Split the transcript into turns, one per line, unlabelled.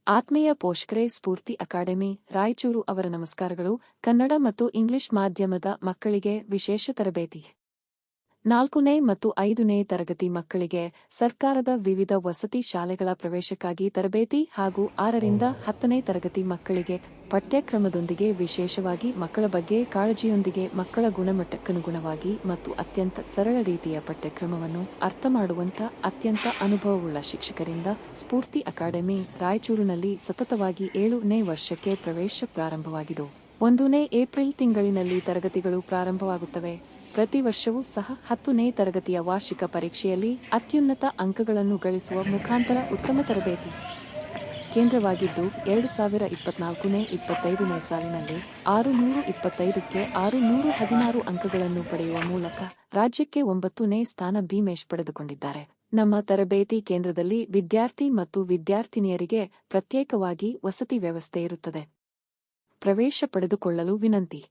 ಆತ್ಮೀಯ ಪೋಷಕರೇ, ಸ್ಫೂರ್ತಿ ಅಕಾಡೆಮಿ ರಾಯಚೂರು ಅವರ ನಮಸ್ಕಾರಗಳು. ಕನ್ನಡ ಮತ್ತು ಇಂಗ್ಲಿಷ್ ಮಾಧ್ಯಮದ ಮಕ್ಕಳಿಗೆ ವಿಶೇಷ ತರಬೇತಿ. 4ನೇ ಮತ್ತು 5ನೇ ತರಗತಿ ಮಕ್ಕಳಿಗೆ ಸರ್ಕಾರದ ವಿವಿಧ ವಸತಿ ಶಾಲೆಗಳ ಪ್ರವೇಶಕ್ಕಾಗಿ ತರಬೇತಿ ಹಾಗೂ 6ರಿಂದ 10ನೇ ತರಗತಿ ಮಕ್ಕಳಿಗೆ ಪಠ್ಯಕ್ರಮದೊಂದಿಗೆ ವಿಶೇಷವಾಗಿ ಮಕ್ಕಳ ಬಗ್ಗೆ ಕಾಳಜಿಯೊಂದಿಗೆ ಮಕ್ಕಳ ಗುಣಮಟ್ಟಕ್ಕನುಗುಣವಾಗಿ ಮತ್ತು ಅತ್ಯಂತ ಸರಳ ರೀತಿಯ ಪಠ್ಯಕ್ರಮವನ್ನು ಅರ್ಥ ಮಾಡುವಂಥ ಅತ್ಯಂತ ಅನುಭವವುಳ್ಳ ಶಿಕ್ಷಕರಿಂದ ಸ್ಫೂರ್ತಿ ಅಕಾಡೆಮಿ ರಾಯಚೂರಿನಲ್ಲಿ ಸತತವಾಗಿ 7ನೇ ವರ್ಷಕ್ಕೆ ಪ್ರವೇಶ ಪ್ರಾರಂಭವಾಗಿದ್ದು 1ನೇ ಏಪ್ರಿಲ್ ತಿಂಗಳಿನಲ್ಲಿ ತರಗತಿಗಳು ಪ್ರಾರಂಭವಾಗುತ್ತವೆ. ಪ್ರತಿ ವರ್ಷವೂ ಸಹ 10ನೇ ತರಗತಿಯ ವಾರ್ಷಿಕ ಪರೀಕ್ಷೆಯಲ್ಲಿ ಅತ್ಯುನ್ನತ ಅಂಕಗಳನ್ನು ಗಳಿಸುವ ಮುಖಾಂತರ ಉತ್ತಮ ತರಬೇತಿ ಕೇಂದ್ರವಾಗಿದ್ದು 2024-25ನೇ ಸಾಲಿನಲ್ಲಿ 625ಕ್ಕೆ 616 ಅಂಕಗಳನ್ನು ಪಡೆಯುವ ಮೂಲಕ ರಾಜ್ಯಕ್ಕೆ 9ನೇ ಸ್ಥಾನ ಭೀಮೇಶ್ ಪಡೆದುಕೊಂಡಿದ್ದಾರೆ. ನಮ್ಮ ತರಬೇತಿ ಕೇಂದ್ರದಲ್ಲಿ ವಿದ್ಯಾರ್ಥಿ ಮತ್ತು ವಿದ್ಯಾರ್ಥಿನಿಯರಿಗೆ ಪ್ರತ್ಯೇಕವಾಗಿ ವಸತಿ ವ್ಯವಸ್ಥೆ ಇರುತ್ತದೆ. ಪ್ರವೇಶ ಪಡೆದುಕೊಳ್ಳಲು ವಿನಂತಿ.